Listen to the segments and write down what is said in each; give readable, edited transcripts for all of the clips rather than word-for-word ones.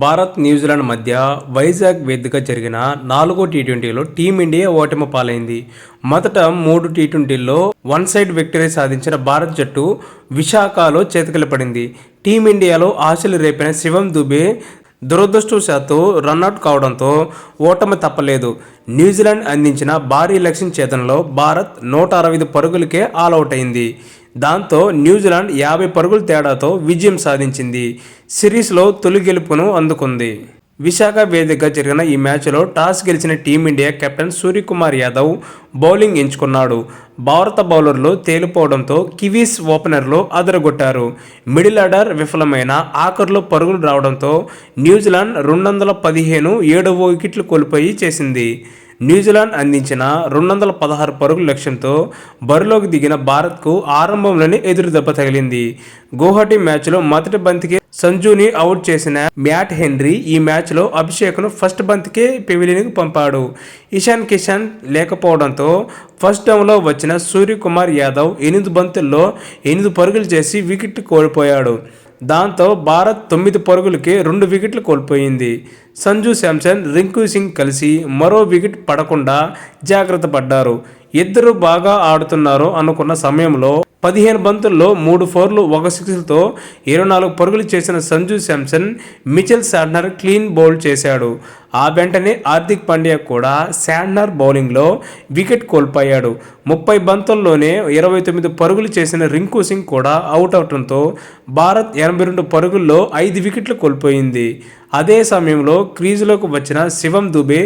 Bharat New Zealand మధ్య వైజాగ్ వేదికగా జరిగిన 4వ టీ20లో టీమిండియా ఓటమి పాలైంది. మొదట 3 టీ20ల్లో వన్ సైడ్ విక్టరీ సాధించిన భారత్ జట్టు విశాఖలో చేతికిలపడింది. టీమిండియాలో ఆశలు రేపిన శివం దుబే దురదృష్టవశాత్తు రన్అట్ కావడంతో ఓటమి తప్పలేదు. న్యూజిలాండ్ అందించిన భారీ లక్ష్యం ఛేదనలో భారత్ 165 పరుగులకే ఆలౌట్ అయింది. దాంతో న్యూజిలాండ్ 50 పరుగుల తేడాతో విజయం సాధించింది. సిరీస్లో తొలి గెలుపును అందుకుంది. విశాఖ వేదికగా జరిగిన ఈ మ్యాచ్లో టాస్ గెలిచిన team India captain Suryakumar Yadav bowling ఎంచుకున్నాడు. భారత బౌలర్లు తేలిపోవడంతో కివీస్ ఓపెనర్లు అదరగొట్టారు. మిడిల్ ఆర్డర్ విఫలమైన ఆఖరులో పరుగులు రావడంతో న్యూజిలాండ్ 215 7వ వికెట్లు కోల్పోయి చేసింది. న్యూజిలాండ్ అందించిన 216 పరుగుల లక్ష్యంతో బరిలోకి దిగిన భారత్కు ఆరంభంలోనే ఎదురు దెబ్బ తగిలింది. గౌహటి మ్యాచ్లో మొదటి బంతికే సంజుని అవుట్ చేసిన మ్యాట్ హెన్రీ ఈ మ్యాచ్లో అభిషేక్ను ఫస్ట్ బంతికే పెవిలియన్కు పంపాడు. ఇషాన్ కిషన్ లేకపోవడంతో ఫస్ట్ డౌన్లో వచ్చిన సూర్యకుమార్ యాదవ్ 8 బంతుల్లో 8 పరుగులు చేసి వికెట్ కోల్పోయాడు. దాంతో భారత్ 9 పరుగులకి 2 వికెట్లు కోల్పోయింది. సంజు శాంసన్, రింకు సింగ్ కలిసి మరో వికెట్ పడకుండా జాగ్రత్త పడ్డారు. ఇద్దరు బాగా ఆడుతున్నారు అనుకున్న సమయంలో 15 బంతుల్లో 3 4లు 1 6తో 24 పరుగులు చేసిన Sanju Samson Mitchell Santner clean bowled చేశాడు. ఆ వెంటనే హార్దిక్ పాండ్యా కూడా శాంట్నర్ బౌలింగ్లో వికెట్ కోల్పోయాడు. 30 బంతుల్లోనే 29 పరుగులు చేసిన రింకు సింగ్ కూడా అవుట్ అవడంతో భారత్ 82 పరుగుల్లో 5 వికెట్లు కోల్పోయింది. అదే సమయంలో క్రీజులోకి వచ్చిన శివం దుబే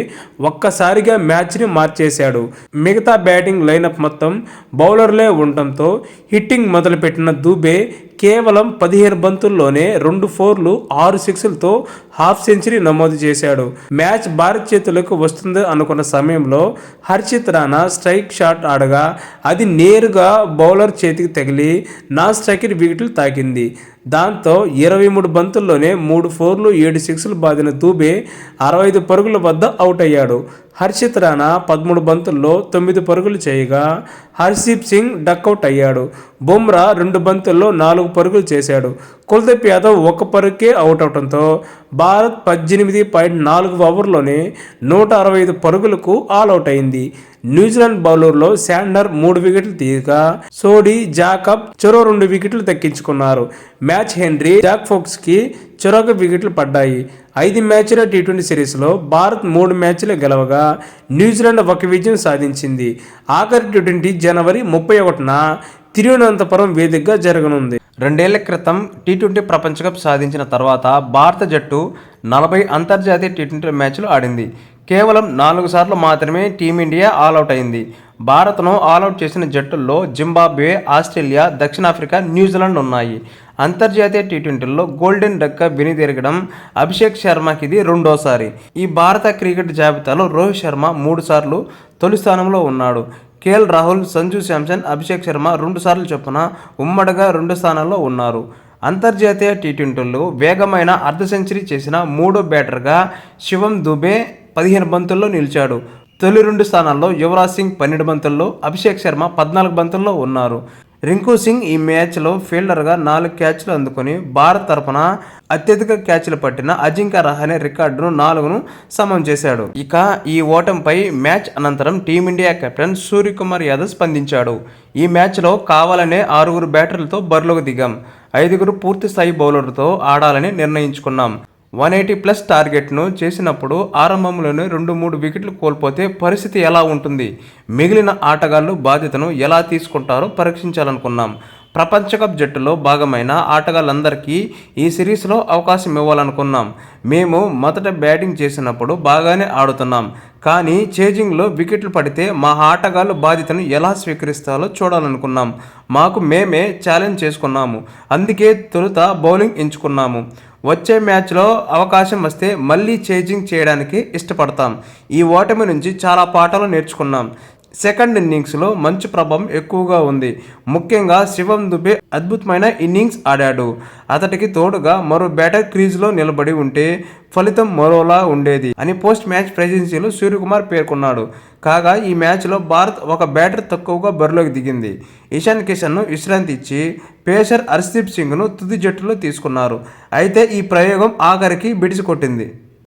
ఒక్కసారిగా మ్యాచ్ని మార్చేశాడు. మిగతా బ్యాటింగ్ లైనప్ మొత్తం బౌలర్లే ఉండటంతో హిట్టింగ్ మొదలుపెట్టిన దుబే కేవలం 15 బంతుల్లోనే 2 4లు 6 6లతో హాఫ్ సెంచరీ నమోదు చేశాడు. మ్యాచ్ భారత్ చేతులకు వస్తుంది అనుకున్న సమయంలో హర్షిత్ రాణా స్ట్రైక్ షాట్ ఆడగా అది నేరుగా బౌలర్ చేతికి తగిలి నాన్ స్ట్రైకర్ వికెట్లు తాకింది. దాంతో 23 బంతుల్లోనే 3 4లు 7 6లు బాదిన దుబే 65 పరుగుల వద్ద అవుట్ అయ్యాడు. హర్షిత్ రాణా 13 బంతుల్లో 9 పరుగులు చేయగా హర్షీప్ సింగ్ డక్అవుట్ అయ్యాడు. బుమ్రా 2 బంతుల్లో 4 పరుగులు చేశాడు. కుల్దీప్ యాదవ్ 1 పరుగుకే అవుట్ అవడంతో భారత్ 18.4 ఓవర్లోనే 165 పరుగులకు ఆల్అవుట్ అయింది. న్యూజిలాండ్ బౌలర్లో శాంట్నర్ 3 వికెట్లు తీయగా సోడీ, జాకబ్ చెరో 2 వికెట్లు దక్కించుకున్నారు. మ్యాచ్ హెన్రీ, జాక్ ఫోక్స్కి చెరొక వికెట్లు పడ్డాయి. 5 మ్యాచ్ల టీ20 సిరీస్లో భారత్ 3 మ్యాచ్లు గెలవగా న్యూజిలాండ్ 1 విజయం సాధించింది. ఆఖరి టీ20 జనవరి 31న తిరువనంతపురం వేదికగా జరగనుంది. 2 ఏళ్ల క్రితం టీ20 ప్రపంచ కప్ సాధించిన తర్వాత భారత జట్టు 40 అంతర్జాతీయ టీ20 మ్యాచ్లు ఆడింది. కేవలం 4 సార్లు మాత్రమే టీమిండియా ఆల్అవుట్ అయింది. భారత్ను ఆల్అవుట్ చేసిన జట్టుల్లో జింబాబ్వే, ఆస్ట్రేలియా, దక్షిణాఫ్రికా, న్యూజిలాండ్ ఉన్నాయి. అంతర్జాతీయ టీ20ల్లో గోల్డెన్ డక్గా వెనుదిరగడం అభిషేక్ శర్మకి ఇది రెండోసారి. ఈ భారత క్రికెట్ జాబితాలో రోహిత్ శర్మ 3 సార్లు తొలి స్థానంలో ఉన్నాడు. కేఎల్ రాహుల్, సంజు శాంసన్, అభిషేక్ శర్మ 2 సార్లు చొప్పున ఉమ్మడిగా 2 స్థానాల్లో ఉన్నారు. అంతర్జాతీయ టీ20ల్లో వేగమైన అర్ధ సెంచరీ చేసిన 3వ బ్యాటర్గా శివం దుబే 15 బంతుల్లో నిలిచాడు. తొలి 2 స్థానాల్లో యువరాజ్ సింగ్ 12 బంతుల్లో, అభిషేక్ శర్మ 14 బంతుల్లో ఉన్నారు. రింకు సింగ్ ఈ మ్యాచ్లో ఫీల్డర్గా 4 క్యాచ్లు అందుకుని భారత్ తరపున అత్యధిక క్యాచ్లు పట్టిన అజింక్య రహానే రికార్డును 4ను సమం చేశాడు. ఇక ఈ ఓటమిపై మ్యాచ్ అనంతరం టీమిండియా కెప్టెన్ సూర్యకుమార్ యాదవ్ స్పందించాడు. ఈ మ్యాచ్లో కావాలనే 6 బ్యాటర్లతో బరిలోకి దిగాం. 5 పూర్తి స్థాయి బౌలర్లతో ఆడాలని నిర్ణయించుకున్నాం. 180+ టార్గెట్ను చేసినప్పుడు ఆరంభంలోనే 2-3 వికెట్లు కోల్పోతే పరిస్థితి ఎలా ఉంటుంది? మిగిలిన ఆటగాళ్లు బాధ్యతను ఎలా తీసుకుంటారో పరీక్షించాలనుకున్నాం. ప్రపంచ కప్ జట్టులో భాగమైన ఆటగాళ్లందరికీ ఈ సిరీస్లో అవకాశం ఇవ్వాలనుకున్నాం. మేము మొదట బ్యాటింగ్ చేసినప్పుడు బాగానే ఆడుతున్నాం. కానీ చేజింగ్లో వికెట్లు పడితే మా ఆటగాళ్లు బాధ్యతను ఎలా స్వీకరిస్తారో చూడాలనుకున్నాం. మాకు మేమే ఛాలెంజ్ చేసుకున్నాము. అందుకే తొలుత బౌలింగ్ ఎంచుకున్నాము. వచ్చే మ్యాచ్లో అవకాశం వస్తే మళ్ళీ చేజింగ్ చేయడానికి ఇష్టపడతాం. ఈ ఓటమి నుంచి చాలా పాఠాలు నేర్చుకున్నాం. సెకండ్ ఇన్నింగ్స్లో మంచి ప్రభావం ఎక్కువగా ఉంది. ముఖ్యంగా శివం దుబే అద్భుతమైన ఇన్నింగ్స్ ఆడాడు. అతడికి తోడుగా మరో బ్యాటర్ క్రీజ్లో నిలబడి ఉంటే ఫలితం మరోలా ఉండేది అని పోస్ట్ మ్యాచ్ ప్రెజెన్సీలో సూర్యకుమార్ పేర్కొన్నాడు. కాగా ఈ మ్యాచ్లో భారత్ ఒక బ్యాటర్ తక్కువగా బరిలోకి దిగింది. ఇషాన్ కిషన్ను విశ్రాంతి ఇచ్చి పేసర్ హర్షదీప్ సింగ్ను తుది జట్టులో తీసుకున్నారు. అయితే ఈ ప్రయోగం ఆఖరికి బిడిసి కొట్టింది.